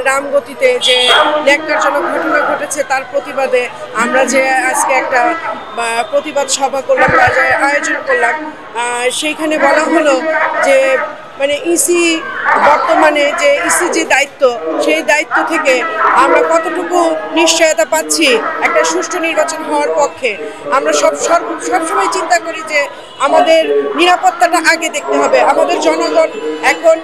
রামগতিতে যে ন্যাক্কারজনক ঘটনা ঘটেছে তার প্রতিবাদে আমরা যে আজকে একটা প্রতিবাদ সভা করলাম বা যে আয়োজন করলাম, সেইখানে বলা হলো যে মানে ইসি বর্তমানে যে ইসি যে দায়িত্ব, সেই দায়িত্ব থেকে আমরা কতটুকু নিশ্চয়তা পাচ্ছি একটা সুষ্ঠু নির্বাচন হওয়ার পক্ষে। আমরা সবসময় চিন্তা করি যে আমাদের নিরাপত্তাটা আগে দেখতে হবে। আমাদের জনগণ এখন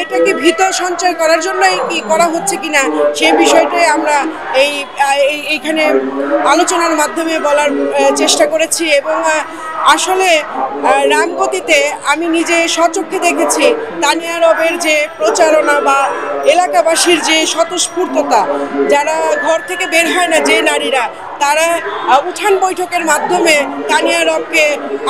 এটাকে ভীত সঞ্চয় করার জন্যই কি করা হচ্ছে কিনা সেই বিষয়টাই আমরা এইখানে আলোচনার মাধ্যমে বলার চেষ্টা করেছি। এবং আসলে রামগতিতে আমি নিজে স্বচক্ষে দেখেছি তানিয়া রবের যে প্রচারণা বা এলাকাবাসীর যে স্বতঃস্ফূর্ততা, যারা ঘর থেকে বের হয় না যে নারীরা, তারা উঠান বৈঠকের মাধ্যমে তানিয়া রবকে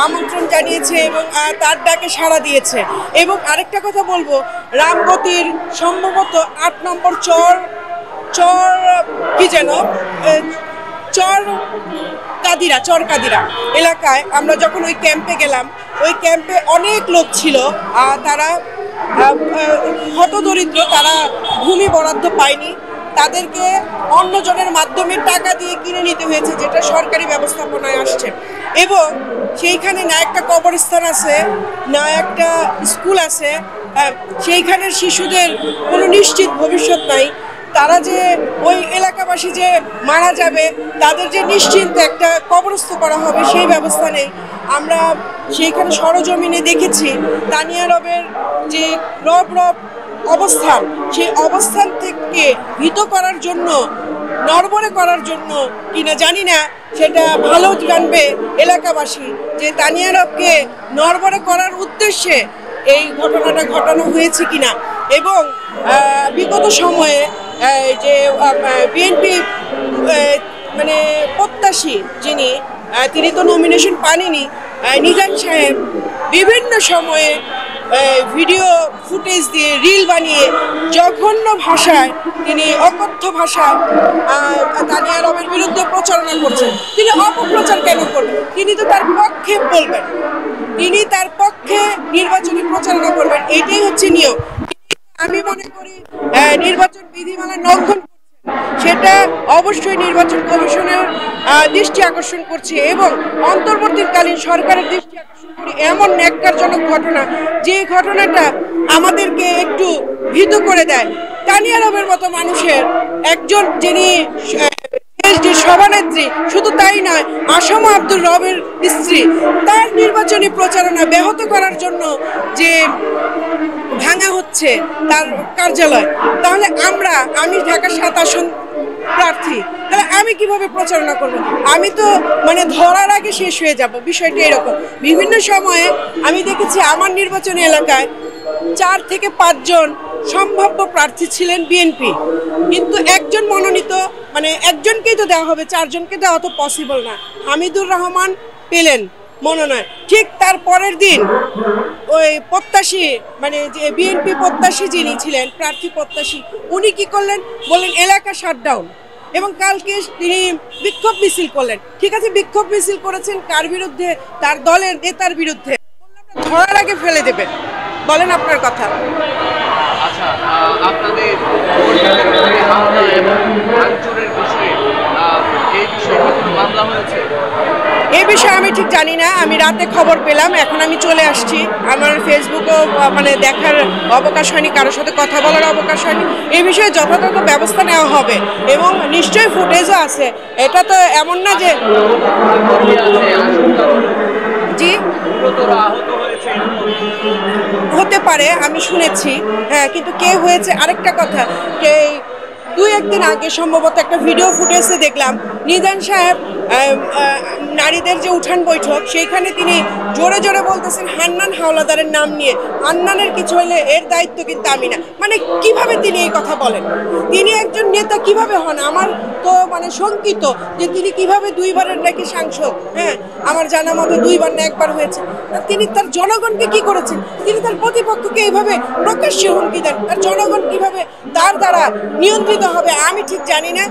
আমন্ত্রণ জানিয়েছে এবং তার ডাকে সাড়া দিয়েছে। এবং আরেকটা কথা বলবো, রামগতির সম্ভবত ৮ নম্বর চর কি যেন চর কাদিরা এলাকায় আমরা যখন ওই ক্যাম্পে গেলাম, ওই ক্যাম্পে অনেক লোক ছিল, তারা হতদরিদ্র, তারা ভূমি বরাদ্দ পায়নি, তাদেরকে অন্যজনের মাধ্যমে টাকা দিয়ে কিনে নিতে হয়েছে, যেটা সরকারি ব্যবস্থাপনায় আসছে। এবং সেইখানে না একটা কবরস্থান আছে, না একটা স্কুল আছে, সেইখানের শিশুদের কোনো নিশ্চিত ভবিষ্যৎ নাই। তারা যে ওই এলাকাবাসী যে মারা যাবে, তাদের যে নিশ্চিন্ত একটা কবরস্থ করা হবে সেই ব্যবস্থা নেই। আমরা সেইখানে সরজমিনে দেখেছি তানিয়া রবের যে রব অবস্থান, সেই অবস্থান থেকে ভীত করার জন্য, নড়বড়ে করার জন্য কিনা জানি না, সেটা ভালো জানবে এলাকাবাসী, যে তানিয়া রবকে নড়বড়ে করার উদ্দেশ্যে এই ঘটনাটা ঘটানো হয়েছে কিনা। এবং বিগত সময়ে যে বিএনপি মানে প্রত্যাশী যিনি, তিনি তো নমিনেশন পাননি, নিজাম সাহেব বিভিন্ন সময়ে ভিডিও ফুটেজ দিয়ে রিল বানিয়ে জঘন্য ভাষায়, তিনি অকথ্য ভাষায় তানিয়া রবের বিরুদ্ধে প্রচারণা করছেন। তিনি অপপ্রচার কেন করবেন? তিনি তো তার পক্ষে বলবেন, তিনি তার পক্ষে নির্বাচনী প্রচারণা করবেন, এটাই হচ্ছে নিয়ম। আমি মনে করি নির্বাচন বিধিমালা লঙ্ঘন করছে, সেটা অবশ্যই নির্বাচন কমিশনের দৃষ্টি আকর্ষণ করছে এবং অন্তর্বর্তীকালীন সরকারের দৃষ্টি আকর্ষণ করি এমন ন্যাক্কারজনক ঘটনা, যে ঘটনাটা আমাদেরকে একটু ভীত করে দেয়। তানিয়া রবের মতো মানুষের একজন, যিনি সভানেত্রী, শুধু তাই নয়, আসমা আব্দুর রবের স্ত্রী, তার নির্বাচনী প্রচারণা ব্যাহত করার জন্য যে ভাঙা হচ্ছে তার কার্যালয়, তাহলে আমি ঢাকা ৭ আসন প্রার্থী, তাহলে আমি কিভাবে প্রচারণা করব? আমি তো মানে ধরার আগে শেষ হয়ে যাব। বিষয়টা এরকম। বিভিন্ন সময়ে আমি দেখেছি আমার নির্বাচনী এলাকায় ৪ থেকে ৫ জন সম্ভাব্য প্রার্থী ছিলেন বিএনপি, কিন্তু একজন মনোনীত, মানে একজনকেই তো দেওয়া হবে, ৪ জনকে দেওয়া তো পসিবল না। হামিদুর রহমান পেলেন মনোনয়ন, ঠিক তার পরের দিন ওই প্রত্যাশী, মানে যে বিএনপি প্রত্যাশী যিনি ছিলেন, প্রার্থী প্রত্যাশী, উনি কি করলেন? বললেন এলাকা শাটডাউন। এবং কালকে তিনি বিক্ষোভ মিছিল করলেন। ঠিক আছে, বিক্ষোভ মিছিল করেছেন কার বিরুদ্ধে? তার দলের নেতার বিরুদ্ধে। ধরার আগে ফেলে দেবেন। বলেন আপনার কথা। আচ্ছা, আপনাদের হামলা এবং ভাঙচুরের বিষয়ে এই বিষয়ে কোনো মামলা হয়েছে? এই বিষয়ে আমি ঠিক জানি না, আমি রাতে খবর পেলাম, এখন আমি চলে আসছি। আমার ফেসবুকও মানে দেখার অবকাশ হয়নি, কারোর সাথে কথা বলার অবকাশ হয়নি। এই বিষয়ে যথাযথ ব্যবস্থা নেওয়া হবে এবং নিশ্চয়ই ফুটেজও আছে। এটা তো এমন না যে জি হতে পারে, আমি শুনেছি, হ্যাঁ, কিন্তু কে হয়েছে আরেকটা কথা। দুই একদিন আগে সম্ভবত একটা ভিডিও ফুটেজে দেখলাম নিজাম সাহেব নারীদের যে উঠান বৈঠক, সেইখানে তিনি জোরে জোরে বলতেছেন হান্নান হাওলাদারের নাম নিয়ে, হান্নানের কিছু হলে এর দায়িত্ব কিন্তু আমি না। মানে কিভাবে তিনি এই কথা বলেন? তিনি একজন নেতা কিভাবে হন? আমার তো মানে শঙ্কিত যে তিনি কিভাবে 2 বারের নাকি সাংসদ, হ্যাঁ, আমার জানা মতো 2 বার না 1 বার হয়েছে। তিনি তার জনগণকে কি করেছেন? তিনি তার প্রতিপক্ষকে এইভাবে প্রকাশ্যে হুমকি দেন, তার জনগণ কিভাবে তার দ্বারা নিয়ন্ত্রিত হবে আমি ঠিক জানি না।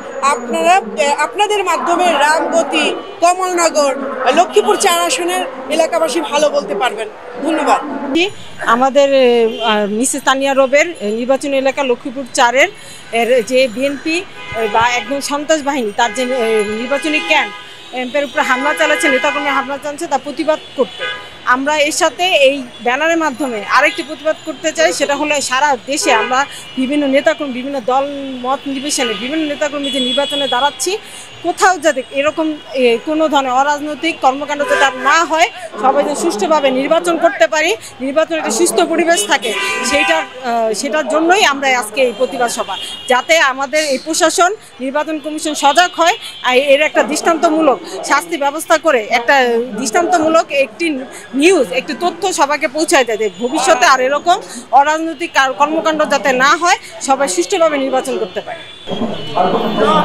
আপনাদের মাধ্যমে রামগতি কমলনগর, লক্ষ্মীপুর 4 আসনের এলাকাবাসী ভালো বলতে পারবেন। ধন্যবাদ। আমাদের মিসেস তানিয়া রবের নির্বাচনী এলাকা লক্ষ্মীপুর 4-এর যে বিএনপি বা একদম সন্ত্রাস বাহিনী তার যে নির্বাচনী ক্যাম্পের উপরে হামলা চালাচ্ছে, নেতাকর্মী হামলা চালাচ্ছে, তা প্রতিবাদ করতে আমরা এর সাথে এই ব্যানারের মাধ্যমে আরেকটি প্রতিবাদ করতে চাই। সেটা হলো সারা দেশে আমরা বিভিন্ন নেতাকর্মী, বিভিন্ন দল মত নির্বিশেষে বিভিন্ন নেতাকর্মী যে নির্বাচনে দাঁড়াচ্ছি, কোথাও যাতে এরকম কোনো ধরনের অরাজনৈতিক কর্মকাণ্ড যাতে আর না হয়, সবাই যেন সুষ্ঠুভাবে নির্বাচন করতে পারি, নির্বাচনের একটা সুস্থ পরিবেশ থাকে, সেটার জন্যই আমরা আজকে এই প্রতিবাদ সভা, যাতে আমাদের এই প্রশাসন, নির্বাচন কমিশন সজাগ হয়, এর একটা দৃষ্টান্তমূলক শাস্তি ব্যবস্থা করে একটা দৃষ্টান্তমূলক একটি নিউজ, একটি তথ্য সবাইকে পৌঁছায় দেয় যে ভবিষ্যতে আর এরকম অরাজনৈতিক কর্মকাণ্ড যাতে না হয়, সবাই সুষ্ঠুভাবে নির্বাচন করতে পারে।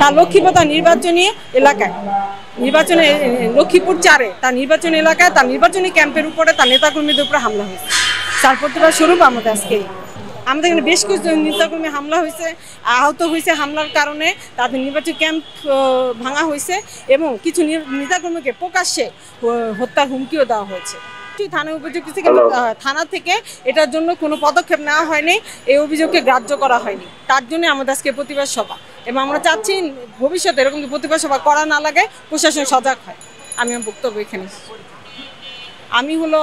তার লক্ষ্মীপুর নির্বাচনী এলাকায়, নির্বাচনে লক্ষ্মীপুর 4-এ তার নির্বাচনী এলাকায় তার নির্বাচনী ক্যাম্পের উপরে তার নেতাকর্মীদের উপরে হামলা হয়েছে। তার প্রতিবাদ স্বরূপ আমাদের আজকে আমাদের এখানে বেশ কিছু নেতাকর্মী হামলা হয়েছে, আহত হয়েছে হামলার কারণে, তাদের নির্বাচনী ক্যাম্প ভাঙা হয়েছে এবং কিছু নেতাকর্মীকে প্রকাশ্যে হত্যার হুমকিও দেওয়া হয়েছে। থানা অভিযোগ থেকে থানা থেকে এটার জন্য কোনো পদক্ষেপ নেওয়া হয়নি, এই অভিযোগকে গ্রাহ্য করা হয়নি। তার জন্য আমাদের আজকে প্রতিবাদ সভা, এবং আমরা চাচ্ছি ভবিষ্যতে এরকম প্রতিবাদ সভা করা না লাগে, প্রশাসন সজাগ হয়। আমি আমার বক্তব্য এখানে। আমি হলো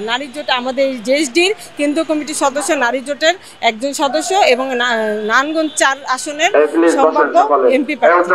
নারী জোট, আমাদের জেএসডির কেন্দ্রীয় কমিটির সদস্য, নারী জোটের একজন সদস্য এবং নারায়ণগঞ্জ 4 আসনের সম্ভাব্য এমপি প্রার্থী।